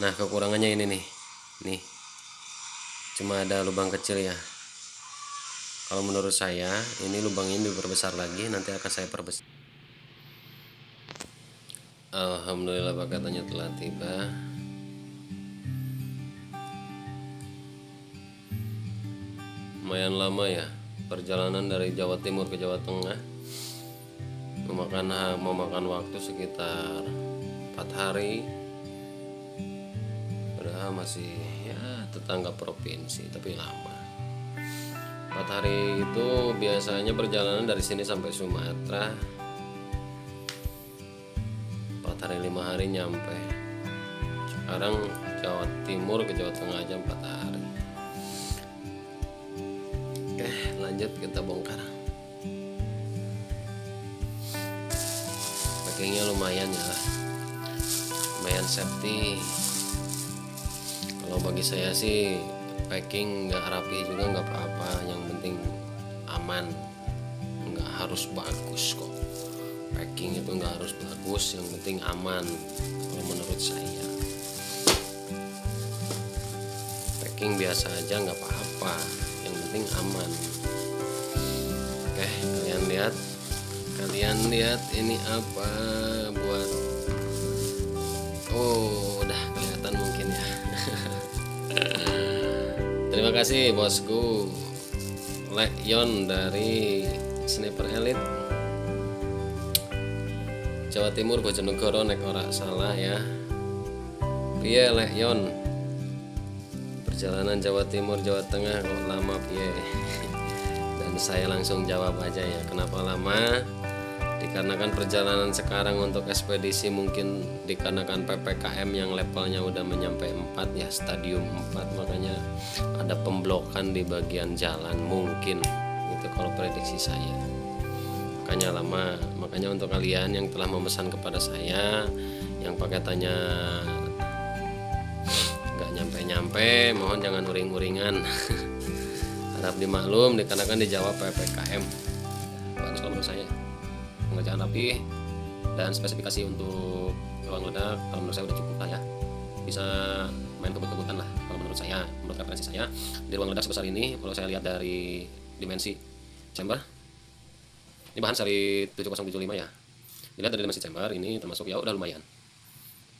Nah, kekurangannya ini nih cuma ada lubang kecil ya. Kalau menurut saya ini lubang ini diperbesar lagi, nanti akan saya perbesar. Alhamdulillah paketnya telah tiba. Lumayan lama ya perjalanan dari Jawa Timur ke Jawa Tengah, memakan waktu sekitar 4 hari. Padahal masih ya tetangga provinsi, tapi lama. 4 hari itu biasanya perjalanan dari sini sampai Sumatera 4 hari 5 hari nyampe. Sekarang Jawa Timur ke Jawa Tengah aja 4 hari. Oke, lanjut kita bongkar. Packingnya lumayan ya, lumayan safety. Kalau bagi saya sih packing nggak rapi juga nggak apa-apa, yang penting aman. Nggak harus bagus kok, packing itu nggak harus bagus, yang penting aman. Kalau menurut saya packing biasa aja nggak apa-apa, yang penting aman. Oke, kalian lihat ini apa buat. Oh, udah kelihatan mungkin ya. Terima kasih bosku Leon dari Sniper Elite Jawa Timur Bojonegoro, nek ora salah ya. Piye Leon, perjalanan Jawa Timur Jawa Tengah kok lama piye? Dan saya langsung jawab aja ya, kenapa lama? Dikarenakan perjalanan sekarang untuk ekspedisi mungkin dikarenakan PPKM yang levelnya udah menyampai 4 ya, stadium 4, makanya ada pemblokan di bagian jalan mungkin gitu kalau prediksi saya, makanya lama. Makanya untuk kalian yang telah memesan kepada saya yang paketannya nggak nyampe-nyampe, mohon jangan uring-uringan. Harap dimaklum dikarenakan dijawab PPKM. Bagus kalau menurut saya, pengerjaan rapi dan spesifikasi untuk ruang ledak kalau menurut saya udah cukup lah ya, bisa main kebut-kebutan lah kalau menurut saya. Menurut referensi saya di ruang ledak sebesar ini, kalau saya lihat dari dimensi chamber, ini bahan seri 7075 ya, dilihat dari dimensi chamber ini termasuk ya udah lumayan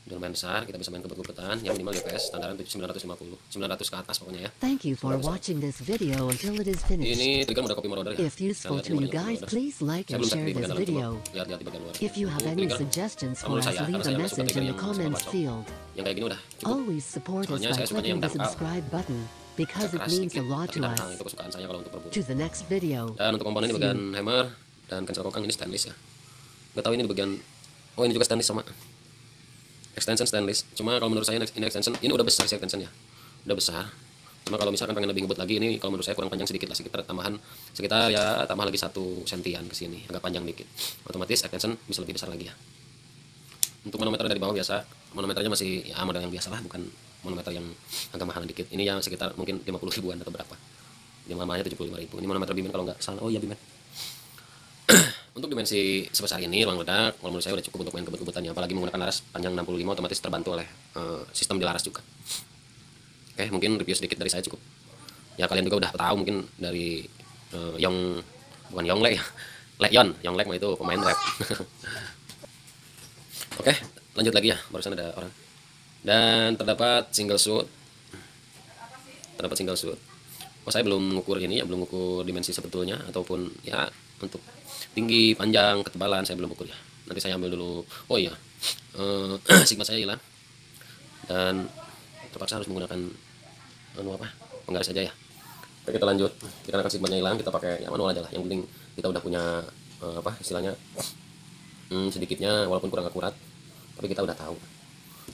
besar, kita bisa main kebut-kebutan. Yang minimal DPS standaran 950 900 ke atas pokoknya ya. Thank you for watching this video until it is finished. Ini trigger mode copy mode order ya. If useful to you guys, please like and share this video. Lihat di bagian luar. If you have any suggestions for us, leave a message in the comments field. Yang kayak gini udah cukup. Always support us by clicking the subscribe button because it means a lot to us. Itu kesukaan saya kalau untuk berburu. To the next video. Dan untuk komponen di bagian hammer dan cancel kokang ini stainless ya. Nggak tahu ini di bagian, oh ini juga stainless sama. Extension stainless. Cuma kalau menurut saya ini extension ini udah besar sih, extension ya. Udah besar. Cuma kalau misalkan pengen lebih ngebut lagi, ini kalau menurut saya kurang panjang sedikit lah, sekitar tambahan sekitar ya tambah lagi 1 sentian ke sini, agak panjang dikit. Otomatis extension bisa lebih besar lagi ya. Untuk manometer dari bawah biasa, manometernya masih ya model yang biasa lah, bukan manometer yang agak mahal dikit. Ini yang sekitar mungkin 50 ribuan atau berapa. Yang lamanya 75.000. Ini manometer Bimen kalau nggak salah. Oh iya Bimen. Untuk dimensi sebesar ini ruang ledak kalau menurut saya udah cukup untuk main kebut-kebutannya, apalagi menggunakan laras panjang 65, otomatis terbantu oleh sistem di laras juga. Oke, mungkin review sedikit dari saya cukup ya, kalian juga udah tahu mungkin dari bukan Yonglek ya, Yonglek mah itu pemain rap. Oke, lanjut lagi ya, barusan ada orang. Dan terdapat single shoot. Oh, saya belum mengukur ini ya, belum mengukur dimensi sebetulnya ataupun ya untuk tinggi, panjang, ketebalan saya belum ukur ya. Nanti saya ambil dulu. Oh iya, sigma saya hilang dan terpaksa harus menggunakan penggaris saja ya. Oke, kita lanjut. Dikarenakan sigmanya hilang, kita pakai yang manual aja lah. Yang penting kita udah punya istilahnya sedikitnya walaupun kurang akurat, tapi kita udah tahu.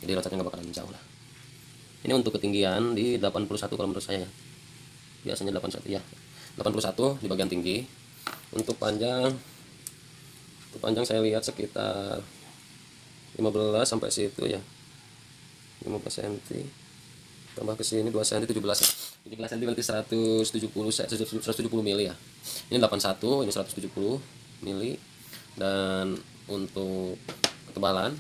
Jadi loncatnya nggak bakalan jauh lah. Ini untuk ketinggian di 81 kalau menurut saya ya. Biasanya 81 ya. 81 di bagian tinggi. Untuk panjang saya lihat sekitar 15 sampai situ ya, 15 cm tambah ke sini 2 cm 17 ya. 17 cm berarti 170 mili ya. Ini 81, ini 170 mili. Dan untuk ketebalan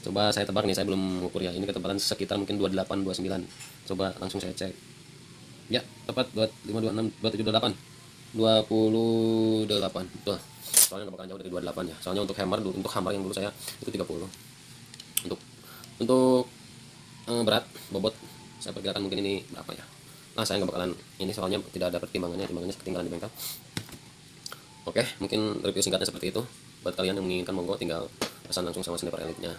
Coba saya tebak nih, saya belum mengukur ya. Ini ketebalan sekitar mungkin 28 29. Coba langsung saya cek. Ya, tepat 25 26 27 28. 28. Betul. Soalnya nggak bakalan jauh dari 28 ya. Soalnya untuk hammer yang dulu saya itu 30. Untuk berat bobot saya perkirakan mungkin ini berapa ya. Nah, saya nggak bakalan ini soalnya tidak ada timbangannya ketinggalan di bengkel. Oke, mungkin review singkatnya seperti itu. Buat kalian yang menginginkan, monggo tinggal pesan langsung sama sniper elite-nya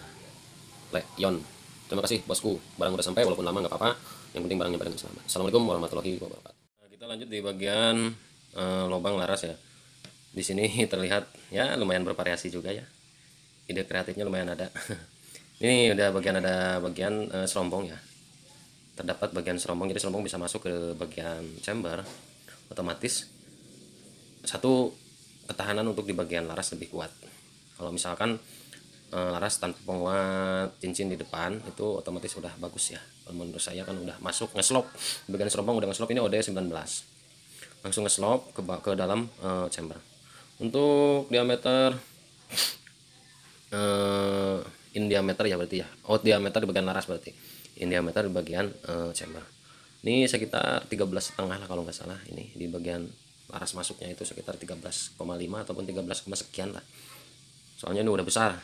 Leon. Terima kasih bosku, barang udah sampai walaupun lama nggak apa-apa, yang penting barangnya dengan selamat. Assalamualaikum warahmatullahi wabarakatuh. Nah, kita lanjut di bagian lubang laras ya. Di sini terlihat ya lumayan bervariasi juga ya, ide kreatifnya lumayan ada. Ini udah ada bagian serombong ya, terdapat bagian serombong, jadi serombong bisa masuk ke bagian chamber otomatis. Satu, ketahanan untuk di bagian laras lebih kuat. Kalau misalkan laras tanpa penguat cincin di depan itu otomatis udah bagus ya. Menurut saya kan udah masuk ngeslop bagian serombong, udah ngeslop. Ini OD 19 langsung ngeslop ke dalam chamber. Untuk diameter in diameter ya berarti ya, out diameter di bagian laras, berarti in diameter di bagian chamber. Ini sekitar 13,5 lah kalau nggak salah. Ini di bagian laras masuknya itu sekitar 13,5 ataupun 13, sekian lah. Soalnya ini udah besar.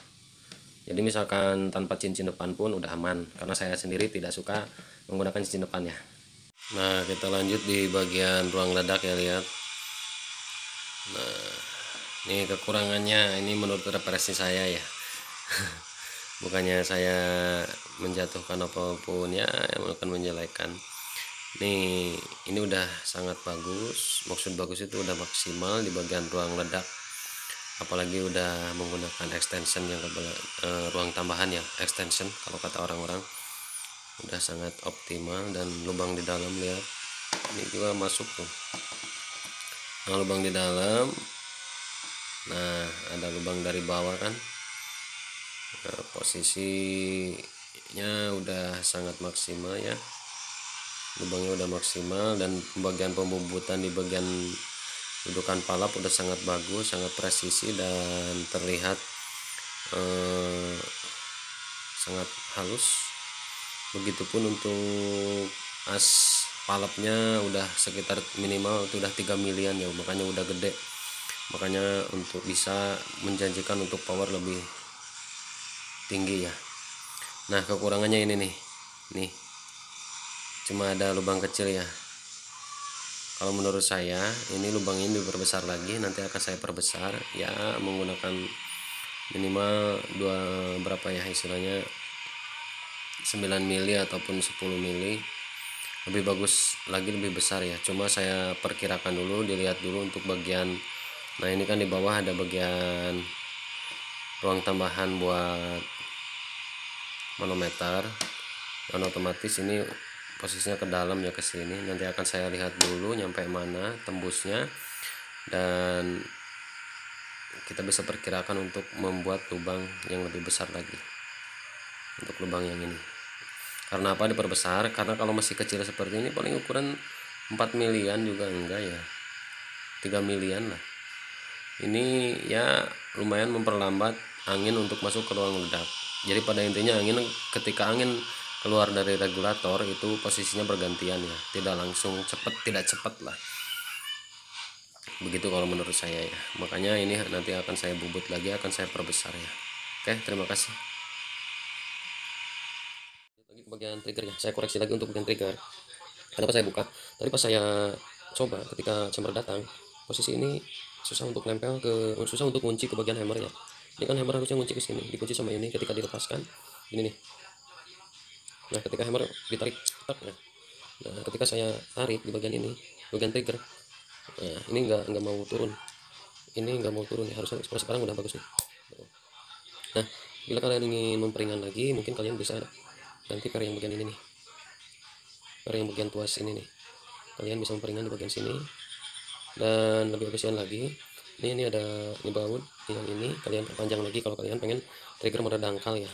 Jadi misalkan tanpa cincin depan pun udah aman, karena saya sendiri tidak suka menggunakan cincin depan ya. Nah, kita lanjut di bagian ruang ledak ya, lihat. Nah, ini kekurangannya, ini menurut referensi saya ya. Bukannya saya menjatuhkan apapun ya, bukan menjelekan. Nih, ini udah sangat bagus. Maksud bagus itu udah maksimal di bagian ruang ledak. Apalagi udah menggunakan extension yang ruang tambahan ya, extension kalau kata orang-orang, udah sangat optimal. Dan lubang di dalam, lihat, ini juga masuk tuh. Nah, lubang di dalam, nah ada lubang dari bawah kan. Nah, posisinya udah sangat maksimal ya, lubangnya udah maksimal. Dan bagian pembubutan di bagian dudukan palap udah sangat bagus, sangat presisi, dan terlihat sangat halus. Begitupun untuk as palapnya udah sekitar minimal itu udah 3 milian ya, makanya udah gede, makanya untuk bisa menjanjikan untuk power lebih tinggi ya. Nah, kekurangannya ini nih cuma ada lubang kecil ya. Kalau menurut saya ini lubang ini diperbesar lagi, nanti akan saya perbesar ya, menggunakan minimal berapa ya istilahnya, 9 mili ataupun 10 mili, lebih bagus lagi, lebih besar ya. Cuma saya perkirakan dulu, dilihat dulu untuk bagian, nah ini kan di bawah ada bagian ruang tambahan buat manometer, dan otomatis ini posisinya ke dalam ya, ke sini. Nanti akan saya lihat dulu nyampe mana tembusnya, dan kita bisa perkirakan untuk membuat lubang yang lebih besar lagi untuk lubang yang ini. Karena apa diperbesar? Karena kalau masih kecil seperti ini paling ukuran 4 milian juga enggak ya, 3 milian lah. Ini ya lumayan memperlambat angin untuk masuk ke ruang ledak. Jadi pada intinya ketika angin keluar dari regulator itu posisinya bergantian ya, tidak langsung tidak cepat lah. Begitu kalau menurut saya ya. Makanya ini nanti akan saya bubut lagi, akan saya perbesar ya. Oke, terima kasih. Lagi ke bagian trigger ya, saya koreksi lagi untuk bagian trigger. Kenapa saya buka? Tadi pas saya coba ketika chamber datang, posisi ini susah untuk kunci ke bagian hammer ya. Ini kan hammer harusnya kunci ke sini, dikunci sama ini. Ketika dilepaskan ini nih. Nah, ketika hammer ditarik, nah ketika saya tarik di bagian ini, bagian trigger, nah ini nggak mau turun. Ini nggak mau turun ya, harusnya sekarang udah bagus nih. Nah, bila kalian ingin memperingan lagi, mungkin kalian bisa ganti per yang bagian ini nih, per yang bagian tuas ini nih. Kalian bisa memperingan di bagian sini dan lebih efisien lagi. Ini ada di baut yang ini, kalian perpanjang lagi kalau kalian pengen trigger mode dangkal ya.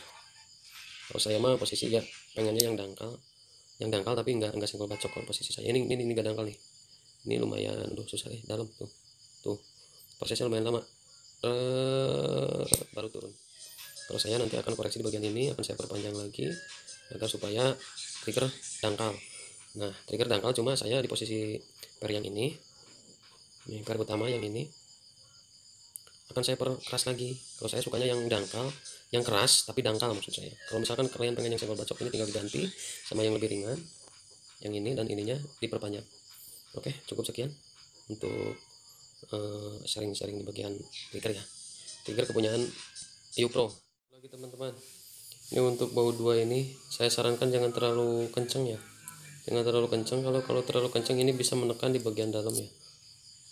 Kalau saya mah posisi ya pengennya yang dangkal tapi enggak single bacok. Kalau posisi saya ini enggak dangkal nih. Ini lumayan, susah dalam tuh prosesnya lumayan lama, baru turun. Kalau saya nanti akan koreksi di bagian ini, akan saya perpanjang lagi agar supaya trigger dangkal. Nah, trigger dangkal cuma saya di posisi per yang ini per utama yang ini akan saya perkeras lagi. Kalau saya sukanya yang dangkal, yang keras tapi dangkal maksud saya. Kalau misalkan kalian pengen yang senggol bacok, ini tinggal diganti sama yang lebih ringan, yang ini dan ininya diperpanjang. Oke, cukup sekian untuk sharing-sharing di bagian trigger ya. Trigger kepunyaan EU Pro. Lagi teman-teman, ini untuk baut 2 ini saya sarankan jangan terlalu kencang ya. Jangan terlalu kencang, kalau terlalu kencang ini bisa menekan di bagian dalam ya.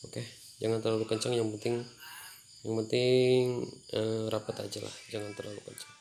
Oke, jangan terlalu kencang, yang penting rapat aja lah, jangan terlalu kencang.